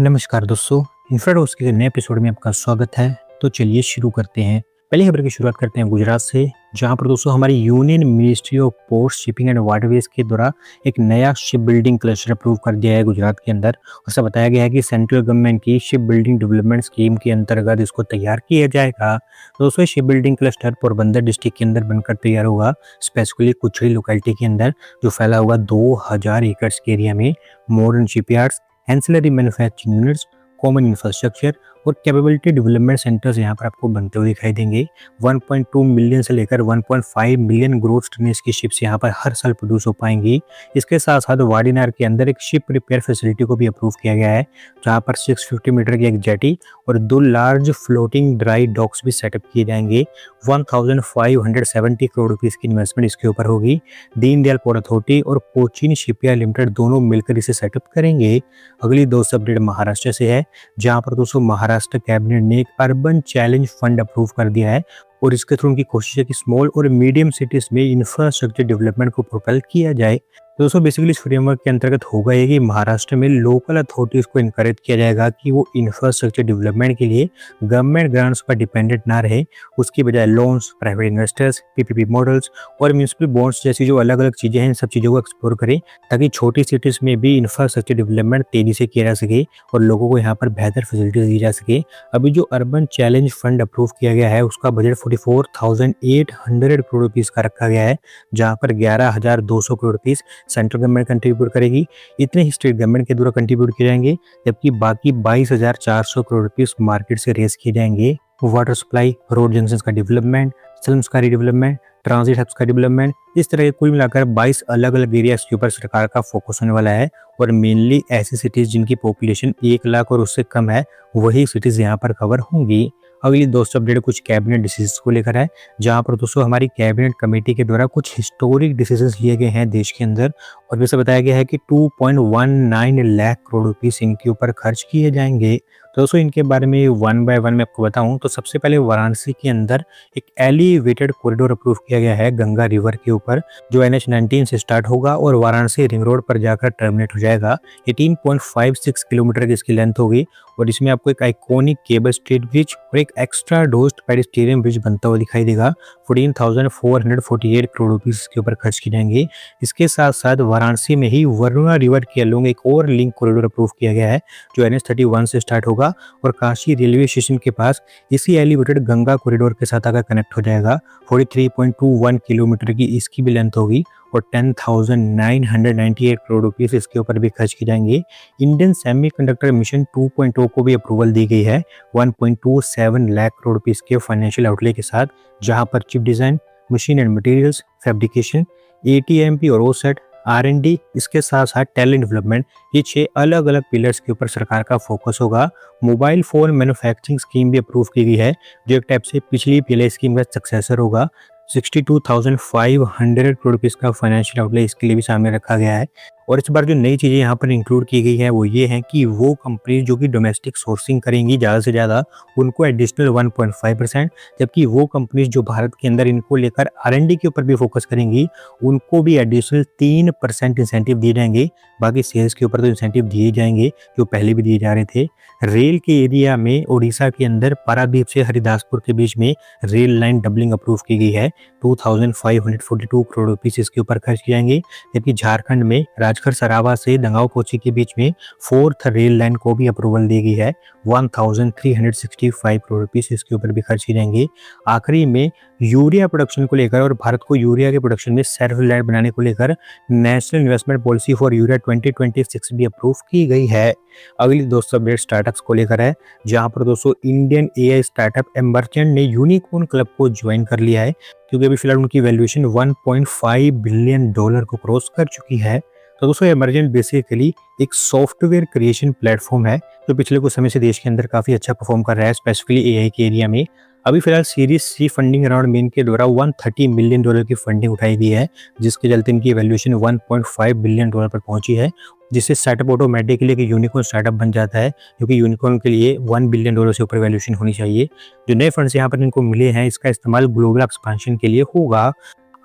नमस्कार दोस्तों, इन्फ्राडॉक्स के नए एपिसोड में आपका स्वागत है। तो चलिए शुरू करते हैं। पहली खबर की शुरुआत करते हैं गुजरात से, जहां पर दोस्तों हमारी union ministry of port shipping and waterways के द्वारा एक नया शिप बिल्डिंग क्लस्टर अप्रूव कर दिया है गुजरात के अंदर। उससे बताया गया है कि सेंट्रल गवर्नमेंट की शिप बिल्डिंग डेवलपमेंट स्कीम के अंतर्गत इसको तैयार किया जाएगा। तो दोस्तों ship building cluster Porbandar district के अंदर बनकर तैयार होगा, स्पेसिफिकली कुचड़ी लोकेलिटी के अंदर, जो फैला हुआ 2000 एकड़ के एरिया में। Modern shipyards, ancillary manufacturing units, common infrastructure और कैपेबिलिटी डेवलपमेंट सेंटर्स यहाँ पर आपको बनते हुए दिखाई देंगे। 1.2 मिलियन से लेकर 1.5 मिलियन ग्रोथ टनेज की शिप्स यहाँ पर हर साल प्रोड्यूस हो पाएंगी। इसके साथ साथ वाडीनार के अंदर एक शिप रिपेयर फैसिलिटी को भी अप्रूव किया गया है, जहाँ पर 650 मीटर की एक जेटी और 2 लार्ज फ्लोटिंग ड्राई डॉक्स भी सेटअप किए जाएंगे। 1570 करोड़ रुपीज की इन्वेस्टमेंट इसके ऊपर होगी। दीनदयाल पोर्ट अथॉरिटी और कोचीन शिपयार्ड लिमिटेड दोनों मिलकर इसे सेटअप करेंगे। अगली दोस्त अपडेट महाराष्ट्र से है, जहां पर दोस्तों महाराष्ट्र कैबिनेट ने एक अर्बन चैलेंज फंड अप्रूव कर दिया है और इसके थ्रू उनकी कोशिश है कि स्मॉल और मीडियम सिटीज में इंफ्रास्ट्रक्चर डेवलपमेंट को प्रोपेल किया जाए। तो दोस्तों बेसिकली इस फ्रेमवर्क के अंतर्गत होगा ये कि महाराष्ट्र में लोकल अथॉरिटीज को इनकरेज किया जाएगा कि वो इंफ्रास्ट्रक्चर डेवलपमेंट के लिए गवर्नमेंट ग्रांट्स पर डिपेंडेंट ना रहे, उसकी बजाय loans, private investors, PPP models और म्यूनिसिपल बॉन्ड्स जैसी जो अलग अलग चीजें हैं, इन सब चीजों को एक्सप्लोर करें, ताकि छोटी सिटीज में भी इंफ्रास्ट्रक्चर डेवलपमेंट तेजी से किया जा सके और लोगों को यहाँ पर बेहतर फैसिलिटीज दी जा सके। अभी जो अर्बन चैलेंज फंड अप्रूव किया गया है उसका बजट 44,800 करोड़ रुपीज का रखा गया है, जहाँ पर 11,200 crore rupees central government contribute करेगी। इतने ही स्टेट गवर्नमेंट के द्वारा कंट्रीब्यूट किए जाएंगे, जबकि बाकी 22,400 करोड़ रुपीस मार्केट से रेज किए जाएंगे। वाटर सप्लाई, रोड जंक्शन का डेवलपमेंट, स्लम्स का रिडेवलपमेंट, ट्रांजिट हब्स का डेवलपमेंट, इस तरह के कुल मिलाकर 22 अलग अलग एरियाज के ऊपर सरकार का फोकस होने वाला है। और मेनली ऐसी सिटीज जिनकी पॉपुलेशन 1 लाख और उससे कम है, वही सिटीज यहाँ पर कवर होंगी। अगली दोस्तों अपडेट कुछ कैबिनेट डिसीजंस को लेकर है, जहां पर दोस्तों हमारी कैबिनेट कमेटी के द्वारा कुछ हिस्टोरिक डिसीजंस लिए गए हैं देश के अंदर, और वैसे बताया गया है कि 2.19 लाख करोड़ रुपीस इनके ऊपर खर्च किए जाएंगे। तो दोस्तों इनके बारे में वन बाय वन मैं आपको बताऊं तो सबसे पहले वाराणसी के अंदर एक एलिवेटेड कॉरिडोर अप्रूव किया गया है गंगा रिवर के ऊपर, जो NH-19 से स्टार्ट होगा और वाराणसी रिंग रोड पर जाकर टर्मिनेट हो जाएगा। 18.56 किलोमीटर की इसकी लेंथ होगी और इसमें आपको एक आइकॉनिक केबल स्ट्रीट ब्रिज और एक एक्स्ट्रा डोज्ड पेडेस्ट्रियन ब्रिज बनता हुआ दिखाई देगा। 14,448 करोड़ रुपीस इसके ऊपर खर्च किए जाएंगे। इसके साथ साथ वाराणसी में ही वरुणा रिवर के अलोंग एक और लिंक कॉरिडोर अप्रूव किया गया है, जो NH-31 से स्टार्ट होगा और काशी रेलवे स्टेशन के पास इसी एलिवेटेड गंगा कॉरिडोर के साथ आकर कनेक्ट हो जाएगा। 43.21 किलोमीटर की इसकी भी लेंथ होगी और 10,998 करोड़ रुपीस इसके ऊपर भी खर्च किए जाएंगे। इंडियन सेमीकंडक्टर मिशन 2.0 को भी अप्रूवल दी गई है 1.27 लाख करोड़ रुपीस के फाइनेंशियल आउटले के साथ, जहां पर chip design, machine and materials, fabrication, ATMP और OSAT, R&D, इसके साथ साथ टैलेंट डेवलपमेंट, ये 6 अलग अलग पिलर्स के ऊपर सरकार का फोकस होगा। मोबाइल फोन मैन्युफैक्चरिंग स्कीम भी अप्रूव की गई है, जो एक टाइप से पिछली PLI स्कीम का सक्सेसर होगा। 62,500 करोड़ रुपीस का फाइनेंशियल आउटले इसके लिए भी सामने रखा गया है। और इस बार जो नई चीजें यहाँ पर इंक्लूड की गई है वो ये है कि वो कंपनी जो कि डोमेस्टिक सोर्सिंग करेंगी ज़्यादा से ज़्यादा, उनको एडिशनल 1.5%, जबकि वो कंपनीज जो भारत के अंदर इनको लेकर R&D के ऊपर भी फोकस करेंगी, उनको भी एडिशनल 3% इंसेंटिव दिए जाएंगे। बाकी सेल्स के ऊपर तो इंसेंटिव दिए जाएंगे जो पहले भी दिए जा रहे थे। रेल के एरिया में ओडिशा के अंदर पारादीप से हरिदासपुर के बीच में रेल लाइन डबलिंग अप्रूव की गई है। 2,542 करोड़ रुपीस इसके ऊपर खर्च किए जाएंगे। जबकि झारखंड में राजगढ़ सरावा से दंगाओ कोची के बीच में 4th रेल लाइन को भी अप्रूवल दी गई है। 1,365 करोड़ रुपीस इसके ऊपर भी खर्च किए जाएंगे। आखिरी में यूरिया प्रोडक्शन को लेकर और भारत को यूरिया के प्रोडक्शन में सेल्फ रिलायंट बनाने को लेकर national investment policy for urea 2026 भी अप्रूव की गई है। अगली दोस्तों अपडेट स्टार्टअप्स को लेकर है, जहां पर दोस्तों इंडियन AI स्टार्टअप एमर्जेंट ने यूनिकॉर्न क्लब को ज्वाइन कर लिया है, क्योंकि अभी फिलहाल उनकी वैल्यूएशन $1.5 बिलियन को क्रॉस कर चुकी है। तो दोस्तों एमर्जेंट बेसिकली एक सॉफ्टवेयर क्रिएशन प्लेटफॉर्म है, जो पिछले कुछ समय से देश के अंदर काफी अच्छा परफॉर्म कर रहा है, स्पेसिफिकली AI के एरिया में। अभी फिलहाल सीरीज C फंडिंग राउंड में इनके द्वारा $130 मिलियन की फंडिंग उठाई गई है, जिसके चलते इनकी वैल्यूएशन 1.5 बिलियन पर पहुंची है, जिससे स्टार्टअप ऑटोमेटिकली एक यूनिकॉर्न स्टार्टअप बन जाता है, क्योंकि यूनिकॉर्न के लिए $1 बिलियन से ऊपर वैल्यूएशन होनी चाहिए। जो नए फंड्स यहाँ पर इनको मिले हैं, इसका इस्तेमाल ग्लोबल एक्सपेंशन के लिए होगा।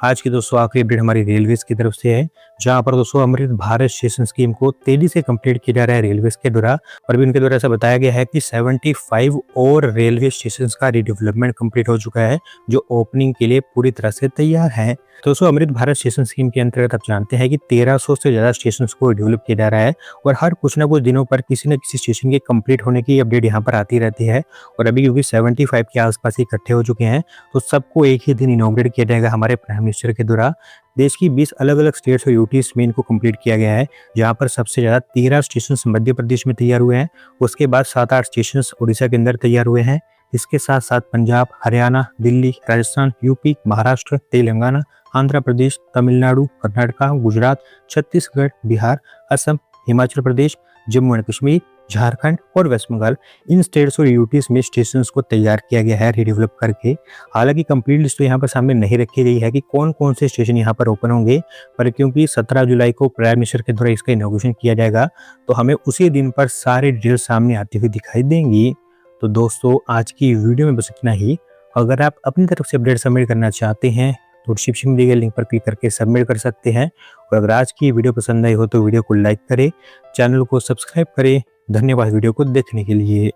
आज की दोस्तों आखिरी अपडेट हमारी रेलवेज की तरफ से है, जहां पर दोस्तों अमृत भारत स्टेशन स्कीम को तेजी से कंप्लीट किया जा रहा है रेलवेज के द्वारा। और भी उनके द्वारा ऐसा बताया गया है कि 75 और रेलवे स्टेशन का रीडेवलपमेंट कंप्लीट हो चुका है, जो ओपनिंग के लिए पूरी तरह से तैयार है। तो दोस्तों अमृत भारत स्टेशन स्कीम के अंतर्गत आप जानते हैं कि 1300 से ज्यादा स्टेशन को डेवलप किया जा रहा है और हर कुछ ना कुछ दिनों पर किसी न किसी स्टेशन के कंप्लीट होने की अपडेट यहाँ पर आती रहती है। और अभी क्योंकि 75 के आसपास इकट्ठे हो चुके हैं, तो सबको एक ही दिन इनॉग्रेट किया जाएगा हमारे प्राइम मिनिस्टर के द्वारा। देश की 20 अलग-अलग स्टेट्स और यूटीज में इनको कंप्लीट किया गया है, जहां पर सबसे ज़्यादा 13 स्टेशन मध्य प्रदेश में तैयार हुए हैं। उसके बाद 7-8 स्टेशन उड़ीसा के अंदर तैयार हुए हैं। इसके साथ-साथ पंजाब, हरियाणा, दिल्ली, राजस्थान, यूपी, महाराष्ट्र, तेलंगाना, आंध्र प्रदेश, तमिलनाडु, कर्नाटक, गुजरात, छत्तीसगढ़, बिहार, असम, हिमाचल प्रदेश, जम्मू एंड कश्मीर, झारखंड और वेस्ट बंगाल, इन स्टेट्स और यूटीज में स्टेशन को तैयार किया गया है रीडेवलप करके। हालांकि कंप्लीट लिस्ट तो यहाँ पर सामने नहीं रखी गई है कि कौन कौन से स्टेशन यहाँ पर ओपन होंगे, पर क्योंकि 17 जुलाई को प्राइम मिनिस्टर के द्वारा इसका इनॉग्रेशन किया जाएगा, तो हमें उसी दिन पर सारी डिटेल सामने आती हुई दिखाई देंगी। तो दोस्तों आज की वीडियो में बस इतना ही। अगर आप अपनी तरफ से अपडेट सबमिट करना चाहते हैं तो डिस्क्रिप्शन में दिए गए लिंक पर क्लिक करके सबमिट कर सकते हैं। और अगर आज की वीडियो पसंद आई हो तो वीडियो को लाइक करें, चैनल को सब्सक्राइब करें। धन्यवाद वीडियो को देखने के लिए।